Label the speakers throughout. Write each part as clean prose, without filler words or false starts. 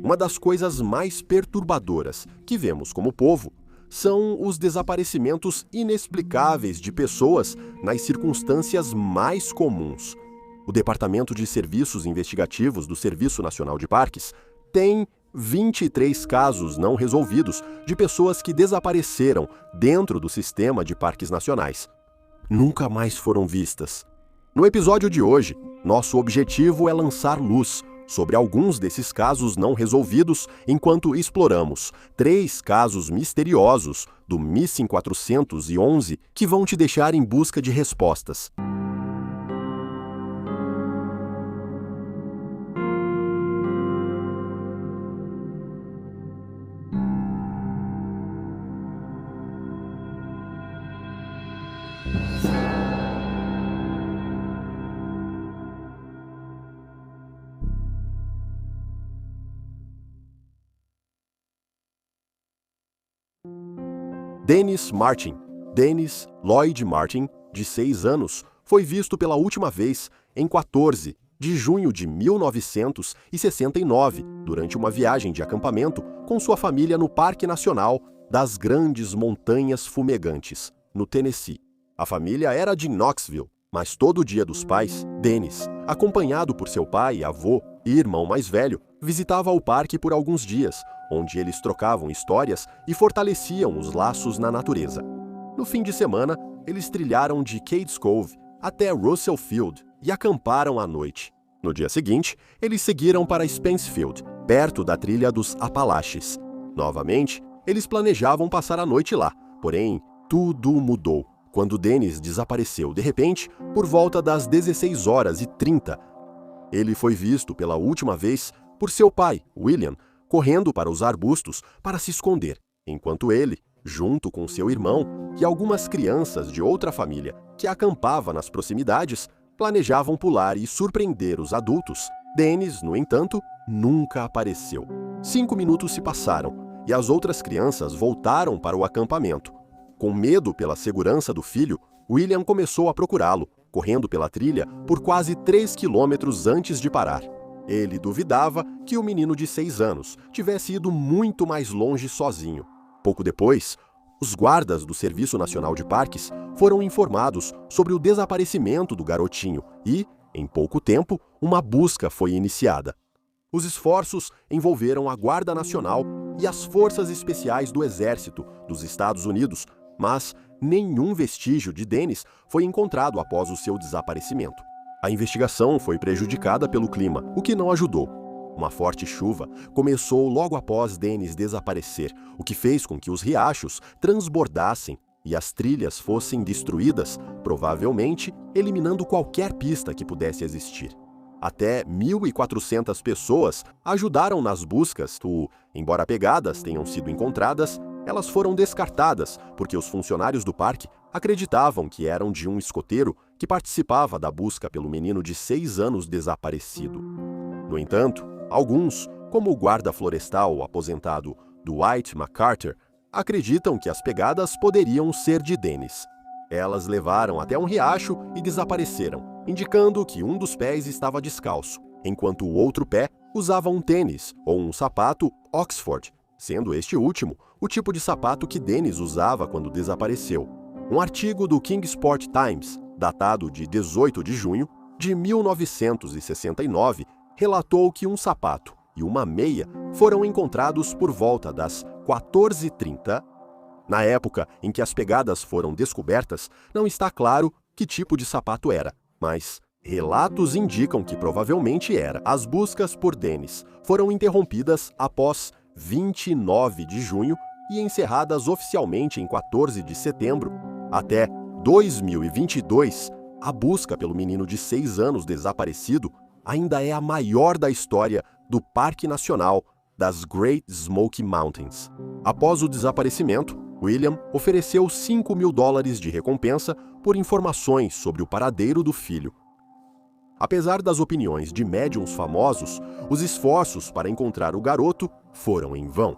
Speaker 1: Uma das coisas mais perturbadoras que vemos como povo são os desaparecimentos inexplicáveis de pessoas nas circunstâncias mais comuns. O Departamento de Serviços Investigativos do Serviço Nacional de Parques tem 23 casos não resolvidos de pessoas que desapareceram dentro do sistema de parques nacionais. Nunca mais foram vistas. No episódio de hoje, nosso objetivo é lançar luz sobre alguns desses casos não resolvidos enquanto exploramos 3 casos misteriosos do Missing 411 que vão te deixar em busca de respostas. Dennis Martin, Dennis Lloyd Martin, de 6 anos, foi visto pela última vez em 14 de junho de 1969, durante uma viagem de acampamento com sua família no Parque Nacional das Grandes Montanhas Fumegantes, no Tennessee. A família era de Knoxville, mas todo dia dos pais, Dennis, acompanhado por seu pai, avô e irmão mais velho, visitava o parque por alguns dias, onde eles trocavam histórias e fortaleciam os laços na natureza. No fim de semana, eles trilharam de Cades Cove até Russell Field e acamparam à noite. No dia seguinte, eles seguiram para Spence Field, perto da trilha dos Apalaches. Novamente, eles planejavam passar a noite lá, porém, tudo mudou quando Dennis desapareceu de repente por volta das 16h30. Ele foi visto pela última vez por seu pai, William, correndo para os arbustos para se esconder, enquanto ele, junto com seu irmão e algumas crianças de outra família que acampava nas proximidades, planejavam pular e surpreender os adultos. Dennis, no entanto, nunca apareceu. 5 minutos se passaram e as outras crianças voltaram para o acampamento. Com medo pela segurança do filho, William começou a procurá-lo, correndo pela trilha por quase 3 quilômetros antes de parar. Ele duvidava que o menino de 6 anos tivesse ido muito mais longe sozinho. Pouco depois, os guardas do Serviço Nacional de Parques foram informados sobre o desaparecimento do garotinho e, em pouco tempo, uma busca foi iniciada. Os esforços envolveram a Guarda Nacional e as Forças Especiais do Exército dos Estados Unidos, mas nenhum vestígio de Dennis foi encontrado após o seu desaparecimento. A investigação foi prejudicada pelo clima, o que não ajudou. Uma forte chuva começou logo após Dennis desaparecer, o que fez com que os riachos transbordassem e as trilhas fossem destruídas, provavelmente eliminando qualquer pista que pudesse existir. Até 1.400 pessoas ajudaram nas buscas, embora pegadas tenham sido encontradas, elas foram descartadas porque os funcionários do parque acreditavam que eram de um escoteiro que participava da busca pelo menino de 6 anos desaparecido. No entanto, alguns, como o guarda florestal aposentado Dwight McCarter, acreditam que as pegadas poderiam ser de Dennis. Elas levaram até um riacho e desapareceram, indicando que um dos pés estava descalço, enquanto o outro pé usava um tênis ou um sapato Oxford, sendo este último o tipo de sapato que Dennis usava quando desapareceu. Um artigo do Kingsport Times, datado de 18 de junho de 1969, relatou que um sapato e uma meia foram encontrados por volta das 14h30. Na época em que as pegadas foram descobertas, não está claro que tipo de sapato era, mas relatos indicam que provavelmente era. As buscas por Dennis foram interrompidas após 29 de junho e encerradas oficialmente em 14 de setembro. Até 2022, a busca pelo menino de 6 anos desaparecido ainda é a maior da história do Parque Nacional das Great Smoky Mountains. Após o desaparecimento, William ofereceu $5.000 de recompensa por informações sobre o paradeiro do filho. Apesar das opiniões de médiums famosos, os esforços para encontrar o garoto foram em vão.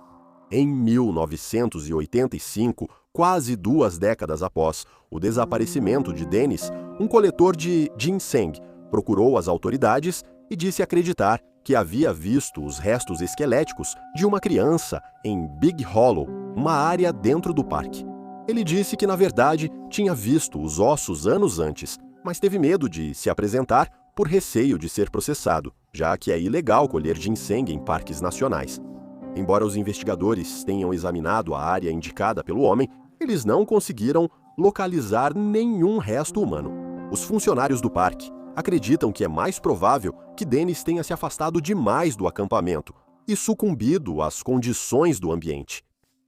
Speaker 1: Em 1985, quase 2 décadas após o desaparecimento de Dennis, um coletor de ginseng procurou as autoridades e disse acreditar que havia visto os restos esqueléticos de uma criança em Big Hollow, uma área dentro do parque. Ele disse que, na verdade, tinha visto os ossos anos antes, mas teve medo de se apresentar por receio de ser processado, já que é ilegal colher ginseng em parques nacionais. Embora os investigadores tenham examinado a área indicada pelo homem, eles não conseguiram localizar nenhum resto humano. Os funcionários do parque acreditam que é mais provável que Dennis tenha se afastado demais do acampamento e sucumbido às condições do ambiente.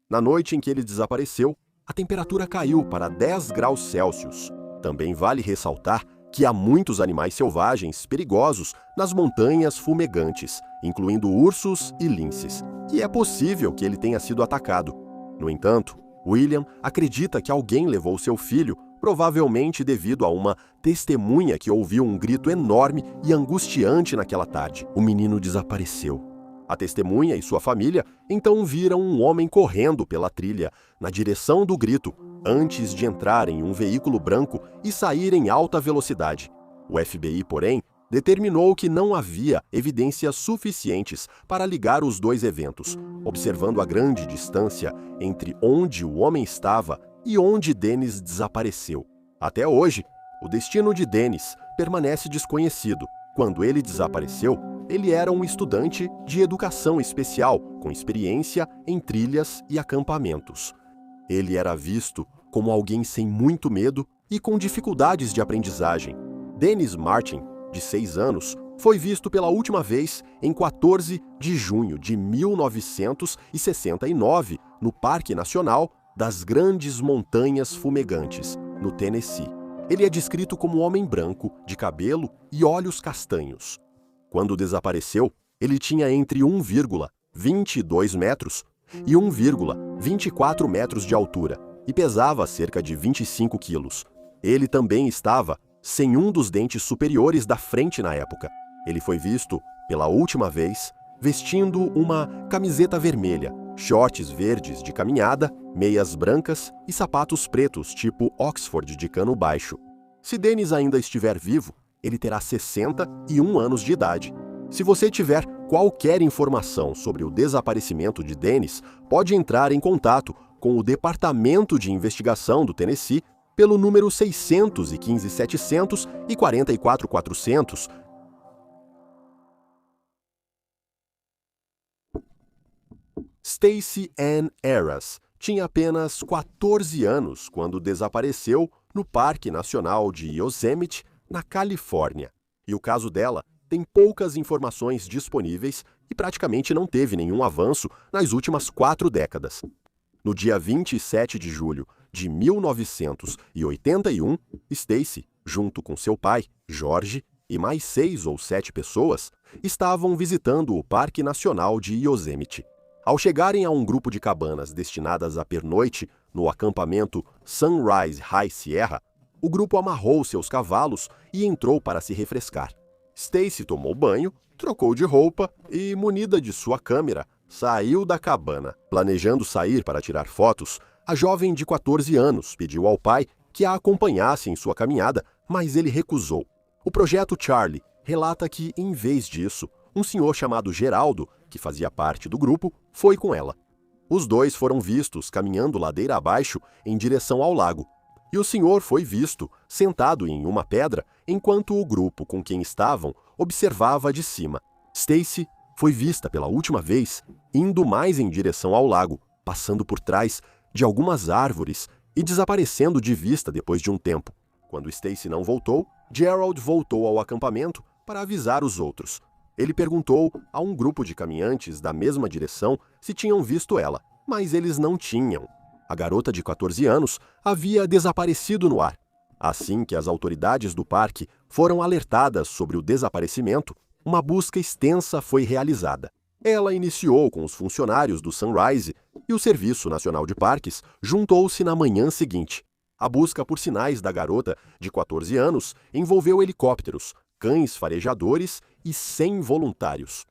Speaker 1: Na noite em que ele desapareceu, a temperatura caiu para 10 graus Celsius. Também vale ressaltar que há muitos animais selvagens perigosos nas montanhas fumegantes, incluindo ursos e linces, e é possível que ele tenha sido atacado. No entanto, William acredita que alguém levou seu filho, provavelmente devido a uma testemunha que ouviu um grito enorme e angustiante naquela tarde. O menino desapareceu. A testemunha e sua família então viram um homem correndo pela trilha, na direção do grito, antes de entrar em um veículo branco e sair em alta velocidade. O FBI, porém, determinou que não havia evidências suficientes para ligar os dois eventos, observando a grande distância entre onde o homem estava e onde Dennis desapareceu. Até hoje, o destino de Dennis permanece desconhecido. Quando ele desapareceu, ele era um estudante de educação especial, com experiência em trilhas e acampamentos. Ele era visto como alguém sem muito medo e com dificuldades de aprendizagem. Dennis Martin, de 6 anos, foi visto pela última vez em 14 de junho de 1969, no Parque Nacional das Grandes Montanhas Fumegantes, no Tennessee. Ele é descrito como um homem branco, de cabelo e olhos castanhos. Quando desapareceu, ele tinha entre 1,22 metros e 1,24 metros de altura e pesava cerca de 25 quilos. Ele também estava sem um dos dentes superiores da frente na época. Ele foi visto, pela última vez, vestindo uma camiseta vermelha, shorts verdes de caminhada, meias brancas e sapatos pretos tipo Oxford de cano baixo. Se Dennis ainda estiver vivo, ele terá 61 anos de idade. Se você tiver qualquer informação sobre o desaparecimento de Dennis, pode entrar em contato com o Departamento de Investigação do Tennessee pelo número 615-700 e 44-400. Stacey Ann Arras tinha apenas 14 anos quando desapareceu no Parque Nacional de Yosemite, na Califórnia. E o caso dela tem poucas informações disponíveis e praticamente não teve nenhum avanço nas últimas 4 décadas. No dia 27 de julho de 1981, Stacey, junto com seu pai, George, e mais 6 ou 7 pessoas, estavam visitando o Parque Nacional de Yosemite. Ao chegarem a um grupo de cabanas destinadas à pernoite no acampamento Sunrise High Sierra, o grupo amarrou seus cavalos e entrou para se refrescar. Stacey tomou banho, trocou de roupa e, munida de sua câmera, saiu da cabana. Planejando sair para tirar fotos, a jovem de 14 anos pediu ao pai que a acompanhasse em sua caminhada, mas ele recusou. O projeto Charlie relata que, em vez disso, um senhor chamado Geraldo, que fazia parte do grupo, foi com ela. Os dois foram vistos caminhando ladeira abaixo em direção ao lago, e o senhor foi visto sentado em uma pedra enquanto o grupo com quem estavam observava de cima. Stacey foi vista pela última vez indo mais em direção ao lago, passando por trás de algumas árvores e desaparecendo de vista depois de um tempo. Quando Stacey não voltou, Gerald voltou ao acampamento para avisar os outros. Ele perguntou a um grupo de caminhantes da mesma direção se tinham visto ela, mas eles não tinham. A garota de 14 anos havia desaparecido no ar. Assim que as autoridades do parque foram alertadas sobre o desaparecimento, uma busca extensa foi realizada. Ela iniciou com os funcionários do Sunrise e o Serviço Nacional de Parques juntou-se na manhã seguinte. A busca por sinais da garota de 14 anos envolveu helicópteros, cães farejadores e 100 voluntários.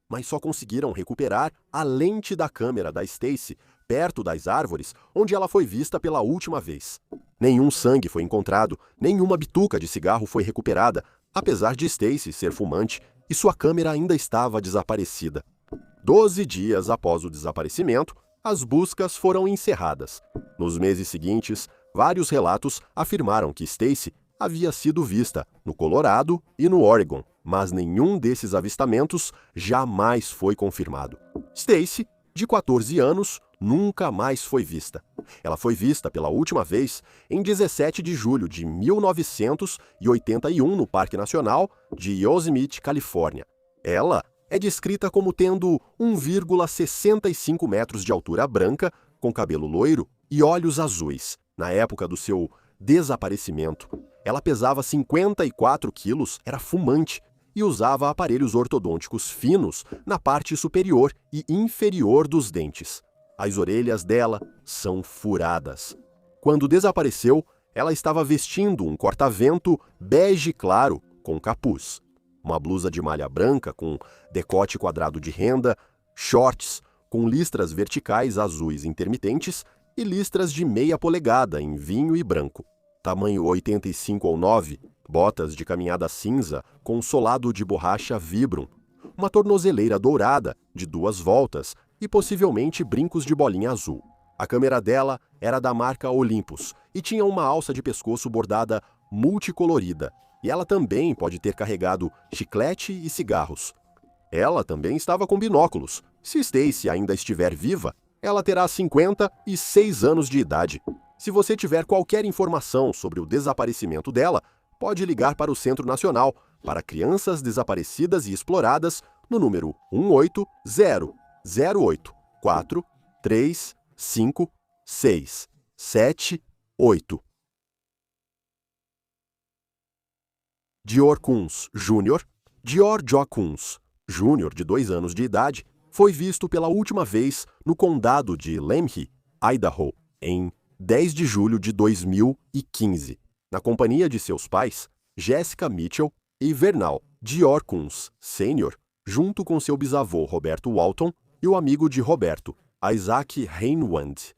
Speaker 1: Mas só conseguiram recuperar a lente da câmera da Stacey perto das árvores onde ela foi vista pela última vez. Nenhum sangue foi encontrado, nenhuma bituca de cigarro foi recuperada, apesar de Stacey ser fumante e sua câmera ainda estava desaparecida. 12 dias após o desaparecimento, as buscas foram encerradas. Nos meses seguintes, vários relatos afirmaram que Stacy havia sido vista no Colorado e no Oregon, mas nenhum desses avistamentos jamais foi confirmado. Stacy, de 14 anos, nunca mais foi vista. Ela foi vista pela última vez em 17 de julho de 1981 no Parque Nacional de Yosemite, Califórnia. Ela é descrita como tendo 1,65 metros de altura, branca, com cabelo loiro e olhos azuis. Na época do seu desaparecimento, ela pesava 54 quilos, era fumante e usava aparelhos ortodônticos finos na parte superior e inferior dos dentes. As orelhas dela são furadas. Quando desapareceu, ela estava vestindo um corta-vento bege claro com capuz, uma blusa de malha branca com decote quadrado de renda, shorts com listras verticais azuis intermitentes e listras de meia polegada em vinho e branco, tamanho 85 ou 9, botas de caminhada cinza com solado de borracha Vibram, uma tornozeleira dourada de 2 voltas e possivelmente brincos de bolinha azul. A câmera dela era da marca Olympus e tinha uma alça de pescoço bordada multicolorida, e ela também pode ter carregado chiclete e cigarros. Ela também estava com binóculos. Se Stacy ainda estiver viva, ela terá 56 anos de idade. Se você tiver qualquer informação sobre o desaparecimento dela, pode ligar para o Centro Nacional para Crianças Desaparecidas e Exploradas no número 180-084-356-78. Dior Kunz Jr., Dior Jo Kunz Jr., de 2 anos de idade, foi visto pela última vez no condado de Lemhi, Idaho, em 10 de julho de 2015, na companhia de seus pais, Jessica Mitchell e Vernal Dior Kunz Sr., junto com seu bisavô Roberto Walton e o amigo de Roberto, Isaac Reinwand.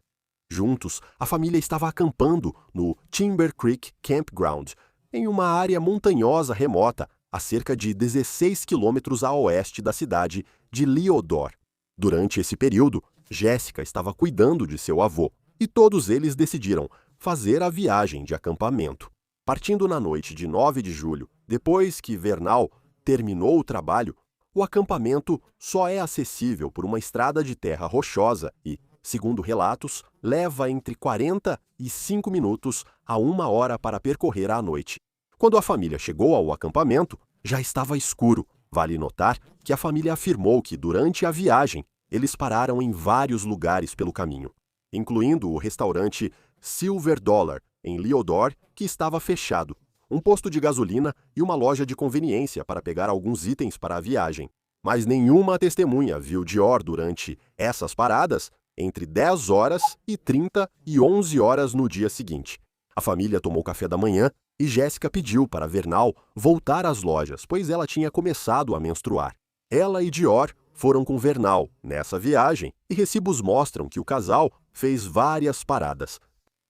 Speaker 1: Juntos, a família estava acampando no Timber Creek Campground, em uma área montanhosa remota, a cerca de 16 quilômetros a oeste da cidade de Leodore. Durante esse período, Jessica estava cuidando de seu avô, e todos eles decidiram fazer a viagem de acampamento. Partindo na noite de 9 de julho, depois que Vernal terminou o trabalho, o acampamento só é acessível por uma estrada de terra rochosa e, segundo relatos, leva entre 45 minutos a 1 hora para percorrer à noite. Quando a família chegou ao acampamento, já estava escuro. Vale notar que a família afirmou que, durante a viagem, eles pararam em vários lugares pelo caminho, incluindo o restaurante Silver Dollar, em Leodore, que estava fechado, um posto de gasolina e uma loja de conveniência para pegar alguns itens para a viagem. Mas nenhuma testemunha viu Dior durante essas paradas entre 10h30 e 11h no dia seguinte. A família tomou café da manhã e Jessica pediu para Vernal voltar às lojas, pois ela tinha começado a menstruar. Ela e Dior foram com Vernal nessa viagem e recibos mostram que o casal fez várias paradas.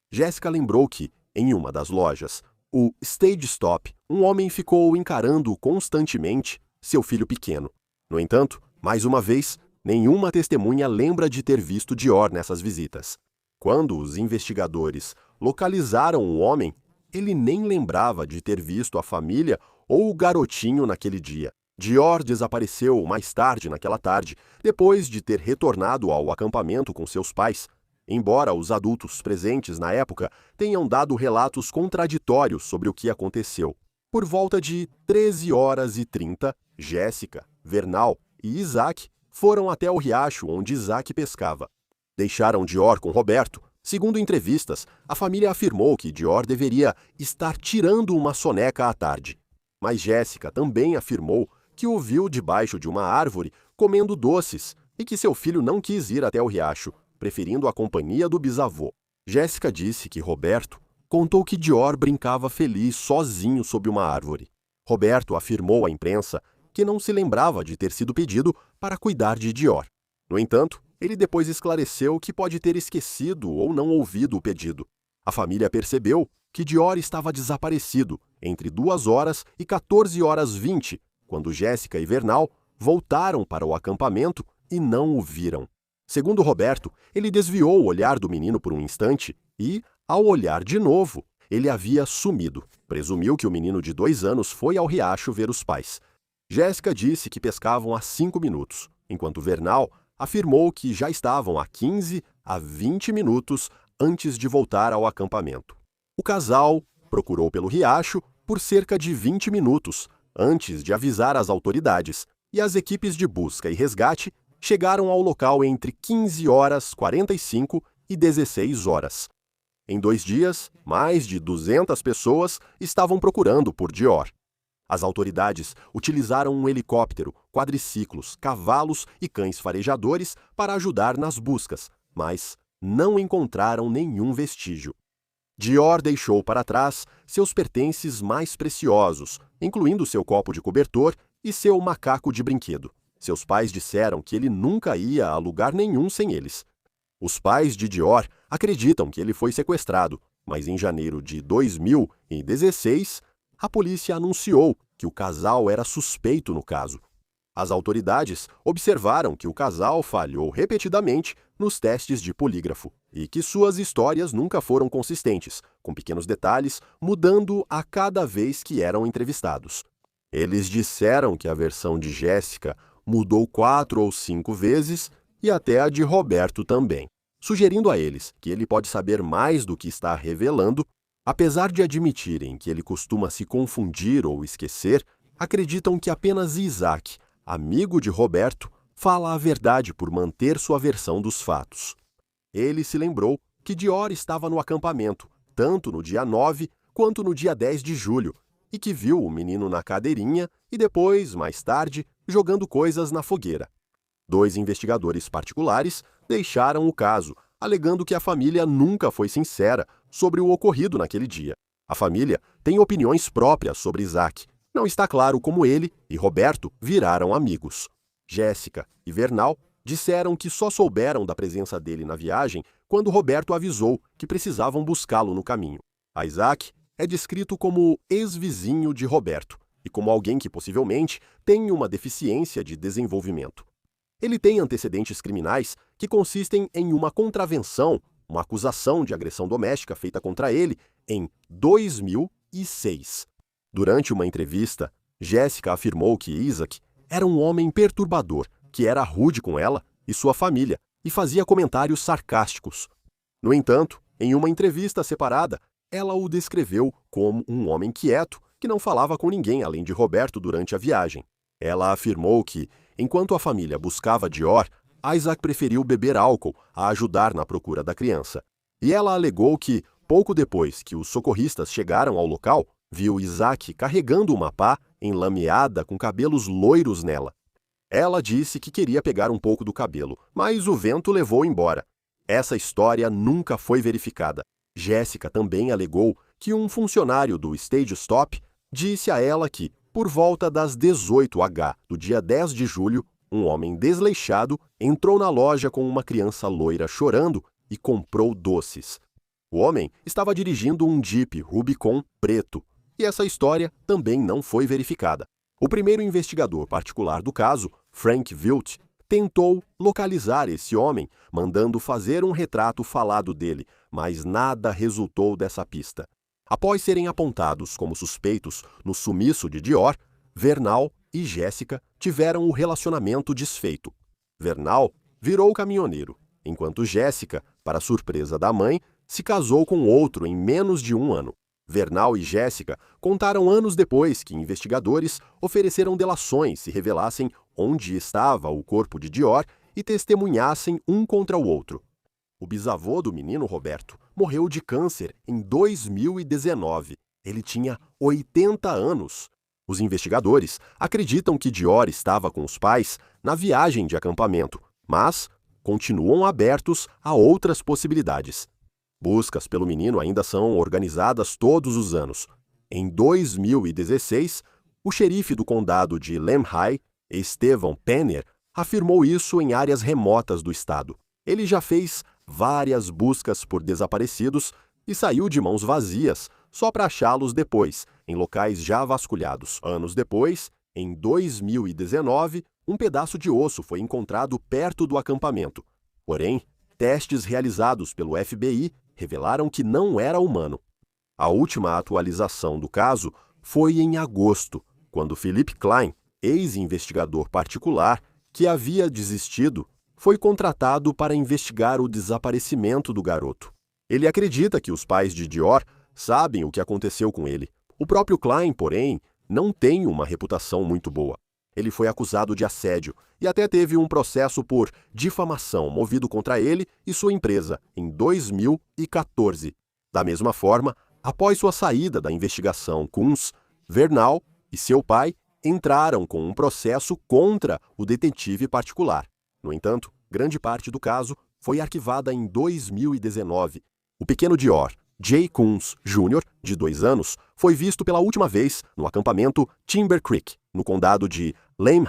Speaker 1: Jessica lembrou que, em uma das lojas, o Stage Stop, um homem ficou encarando constantemente seu filho pequeno. No entanto, mais uma vez, nenhuma testemunha lembra de ter visto Dior nessas visitas. Quando os investigadores localizaram o homem, ele nem lembrava de ter visto a família ou o garotinho naquele dia. Dior desapareceu mais tarde naquela tarde, depois de ter retornado ao acampamento com seus pais. Embora os adultos presentes na época tenham dado relatos contraditórios sobre o que aconteceu. Por volta de 13h30, Jessica, Vernal e Isaac foram até o riacho onde Isaac pescava. Deixaram Dior com Roberto. Segundo entrevistas, a família afirmou que Dior deveria estar tirando uma soneca à tarde. Mas Jessica também afirmou que o viu debaixo de uma árvore comendo doces e que seu filho não quis ir até o riacho, preferindo a companhia do bisavô. Jessica disse que Roberto contou que Dior brincava feliz sozinho sob uma árvore. Roberto afirmou à imprensa que não se lembrava de ter sido pedido para cuidar de Dior. No entanto, ele depois esclareceu que pode ter esquecido ou não ouvido o pedido. A família percebeu que Dior estava desaparecido entre 2h e 14h20, quando Jéssica e Vernal voltaram para o acampamento e não o viram. Segundo Roberto, ele desviou o olhar do menino por um instante e, ao olhar de novo, ele havia sumido. Presumiu que o menino de 2 anos foi ao riacho ver os pais. Jéssica disse que pescavam há 5 minutos, enquanto Vernal afirmou que já estavam há 15 a 20 minutos antes de voltar ao acampamento. O casal procurou pelo riacho por cerca de 20 minutos antes de avisar as autoridades, e as equipes de busca e resgate chegaram ao local entre 15h45 e 16h. Em 2 dias, mais de 200 pessoas estavam procurando por Dior. As autoridades utilizaram um helicóptero, quadriciclos, cavalos e cães farejadores para ajudar nas buscas, mas não encontraram nenhum vestígio. Dior deixou para trás seus pertences mais preciosos, incluindo seu copo de cobertor e seu macaco de brinquedo. Seus pais disseram que ele nunca ia a lugar nenhum sem eles. Os pais de Dior acreditam que ele foi sequestrado, mas em janeiro de 2016, a polícia anunciou que o casal era suspeito no caso. As autoridades observaram que o casal falhou repetidamente nos testes de polígrafo e que suas histórias nunca foram consistentes, com pequenos detalhes mudando a cada vez que eram entrevistados. Eles disseram que a versão de Jéssica mudou 4 ou 5 vezes e até a de Roberto também, sugerindo a eles que ele pode saber mais do que está revelando. Apesar de admitirem que ele costuma se confundir ou esquecer, acreditam que apenas Isaac, amigo de Roberto, fala a verdade por manter sua versão dos fatos. Ele se lembrou que Dior estava no acampamento, tanto no dia 9 quanto no dia 10 de julho, e que viu o menino na cadeirinha e depois, mais tarde, jogando coisas na fogueira. 2 investigadores particulares deixaram o caso, alegando que a família nunca foi sincera sobre o ocorrido naquele dia. A família tem opiniões próprias sobre Isaac. Não está claro como ele e Roberto viraram amigos. Jéssica e Vernal disseram que só souberam da presença dele na viagem quando Roberto avisou que precisavam buscá-lo no caminho. A Isaac é descrito como ex-vizinho de Roberto e como alguém que possivelmente tem uma deficiência de desenvolvimento. Ele tem antecedentes criminais que consistem em uma contravenção, uma acusação de agressão doméstica feita contra ele em 2006. Durante uma entrevista, Jéssica afirmou que Isaac era um homem perturbador, que era rude com ela e sua família e fazia comentários sarcásticos. No entanto, em uma entrevista separada, ela o descreveu como um homem quieto que não falava com ninguém além de Roberto durante a viagem. Ela afirmou que, enquanto a família buscava Dior, Isaac preferiu beber álcool a ajudar na procura da criança. E ela alegou que, pouco depois que os socorristas chegaram ao local, viu Isaac carregando uma pá enlameada com cabelos loiros nela. Ela disse que queria pegar um pouco do cabelo, mas o vento levou embora. Essa história nunca foi verificada. Jéssica também alegou que um funcionário do Stage Stop disse a ela que, por volta das 18h do dia 10 de julho, um homem desleixado entrou na loja com uma criança loira chorando e comprou doces. O homem estava dirigindo um Jeep Rubicon preto, e essa história também não foi verificada. O primeiro investigador particular do caso, Frank Wilt, tentou localizar esse homem, mandando fazer um retrato falado dele, mas nada resultou dessa pista. Após serem apontados como suspeitos no sumiço de Dior, Vernal e Jéssica tiveram o relacionamento desfeito. Vernal virou caminhoneiro, enquanto Jéssica, para surpresa da mãe, se casou com outro em menos de 1 ano. Vernal e Jéssica contaram anos depois que investigadores ofereceram delações se revelassem onde estava o corpo de Dior e testemunhassem um contra o outro. O bisavô do menino Roberto morreu de câncer em 2019. Ele tinha 80 anos. Os investigadores acreditam que Dior estava com os pais na viagem de acampamento, mas continuam abertos a outras possibilidades. Buscas pelo menino ainda são organizadas todos os anos. Em 2016, o xerife do condado de Lemhi, Estevan Penner, afirmou isso em áreas remotas do estado. Ele já fez várias buscas por desaparecidos e saiu de mãos vazias, só para achá-los depois, em locais já vasculhados. Anos depois, Em 2019, um pedaço de osso foi encontrado perto do acampamento. Porém, testes realizados pelo FBI revelaram que não era humano. A última atualização do caso foi em agosto, quando Philip Klein, ex-investigador particular, que havia desistido, foi contratado para investigar o desaparecimento do garoto. Ele acredita que os pais de Dior sabem o que aconteceu com ele. O próprio Klein, porém, não tem uma reputação muito boa. Ele foi acusado de assédio e até teve um processo por difamação movido contra ele e sua empresa em 2014. Da mesma forma, após sua saída da investigação Coons, Vernal e seu pai entraram com um processo contra o detetive particular. No entanto, grande parte do caso foi arquivada em 2019. O pequeno Dior, Jay Coons Jr., de 2 anos, foi visto pela última vez no acampamento Timber Creek, no condado de Lamb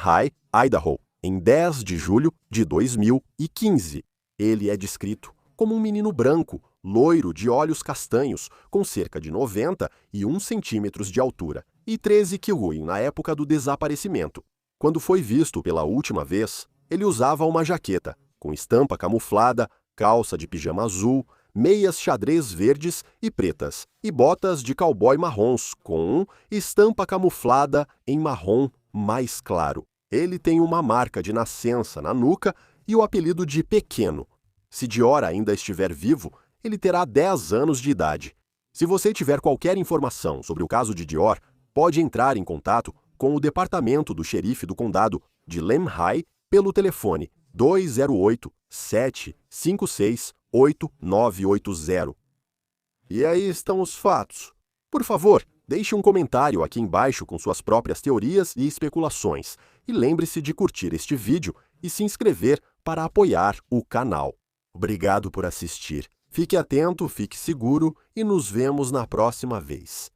Speaker 1: Idaho, em 10 de julho de 2015. Ele é descrito como um menino branco, loiro de olhos castanhos, com cerca de 91 centímetros de altura e 13 quilos na época do desaparecimento. Quando foi visto pela última vez, ele usava uma jaqueta, com estampa camuflada, calça de pijama azul, meias xadrez verdes e pretas, e botas de cowboy marrons, com estampa camuflada em marrom mais claro. Ele tem uma marca de nascença na nuca e o apelido de Pequeno. Se Dior ainda estiver vivo, ele terá 10 anos de idade. Se você tiver qualquer informação sobre o caso de Dior, pode entrar em contato com o departamento do xerife do condado de Lamb pelo telefone 208-756-8980. E aí estão os fatos. Por favor, deixe um comentário aqui embaixo com suas próprias teorias e especulações. E lembre-se de curtir este vídeo e se inscrever para apoiar o canal. Obrigado por assistir. Fique atento, fique seguro e nos vemos na próxima vez.